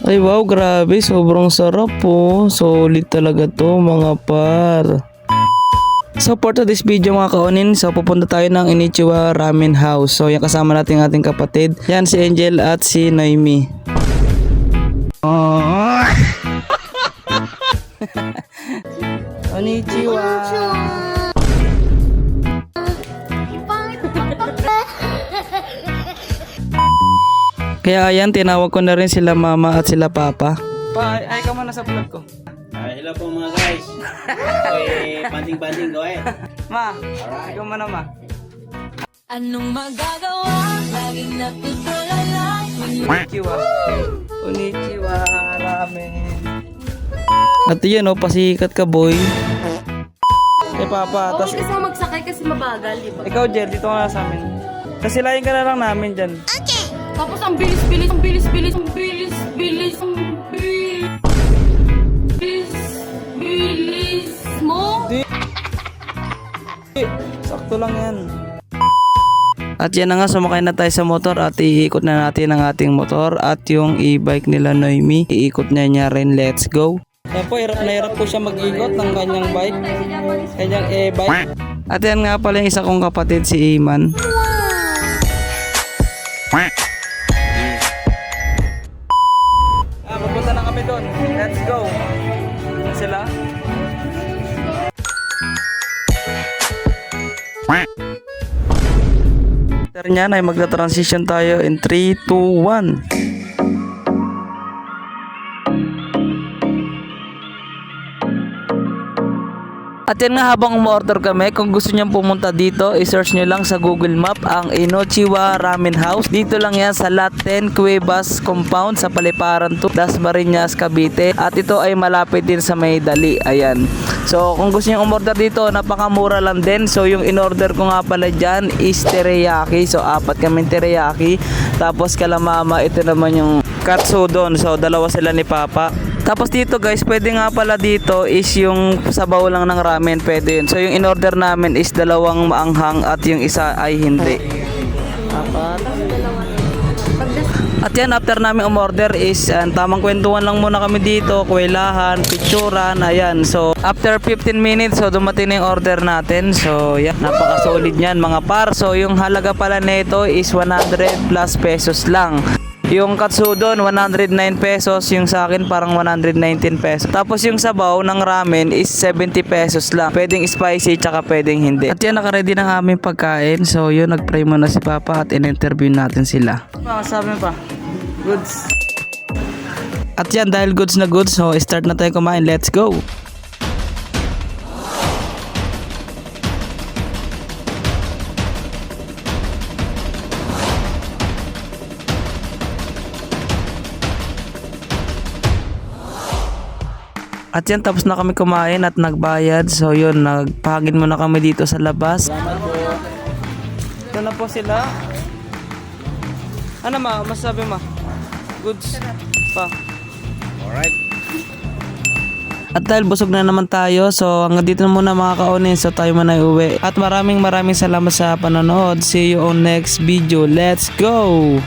Ay wow, grabe, sobrang sarap po. Solid talaga to mga par. So for today's video mga kaonin, so pupunta tayo ng Inichiwa Ramen House. So yan kasama natin ating kapatid. Yan si Angel at si Noemi. Konnichiwa. Kaya ayan, tinawag ko na rin sila mama at sila papa. Pa, ay ka muna sa vlog ko. Hello po mga guys. Banding-banding gawin. Ma, ikaw muna ma. Anong magagawa? Laging natutulala. Konnichiwa. Konnichiwa, ramen. At yun pasikat ka boy. Eh papa, tas Okay kasi magsakay kasi mabagal, di ba? ikaw Jel, dito ka na sa amin. Kasi lain ka na lang namin dyan. Tapos ang bilis mo. Sakto lang yan. At yan na nga, sumakay na tayo sa motor at iikot na natin ang ating motor at yung e-bike nila Noemi. Iikot niya rin, let's go. Yan po, hirap na hirap po siya mag-ikot ng kanyang bike. Kanyang e-bike. At yan nga pala yung isa kong kapatid, si Iman. Pupunta na kami doon. Let's go. Yan sila. After nyan ay magta-transition tayo in 3, 2, 1. At yan nga, habang umorder kami, kung gusto nyo pumunta dito, i-search nyo lang sa Google Map ang Inichiwa Ramen House. Dito lang yan sa Lot 10 Cuevas Compound sa Paliparan 2, Dasmariñas, Cavite. At ito ay malapit din sa May Dali. Ayan. So kung gusto nyo umorder dito, napakamura lang din. So yung in-order ko nga pala dyan is teriyaki. So 4 kami teriyaki. Tapos kalamama, ito naman yung katsudon. So dalawa sila ni Papa. Tapos dito guys, pwede nga pala dito is yung sabaw lang ng ramen, pwede yun. So yung in-order namin is 2 maanghang at yung isa ay hindi. At yan, after namin umorder is tamang kwentuhan lang muna kami dito, kwelahan, picturan, ayan. So after 15 minutes, so dumating na yung order natin. So yan, napaka-solid niyan mga par. So yung halaga pala nito is 100 plus pesos lang. Yung katsudon 109 pesos, yung sa akin parang 119 pesos. Tapos yung sabaw ng ramen is 70 pesos lang. Pwedeng spicy tsaka pwedeng hindi. At yan, nakaready ng aming pagkain. So yun, nag-pray muna si Papa at in-interview natin sila. Sabi mo pa, goods. At yan, dahil goods na goods, so start na tayo kumain. Let's go! At yan, tapos na kami kumain at nagbayad. So yun, nagpahagin muna kami dito sa labas. Ito na po sila. Ano ma, masabi ma? Goods pa. Alright. At dahil busog na naman tayo, so hanggang dito na muna mga kaonin. So tayo man ay uwi. At maraming salamat sa panonood. See you on next video. Let's go!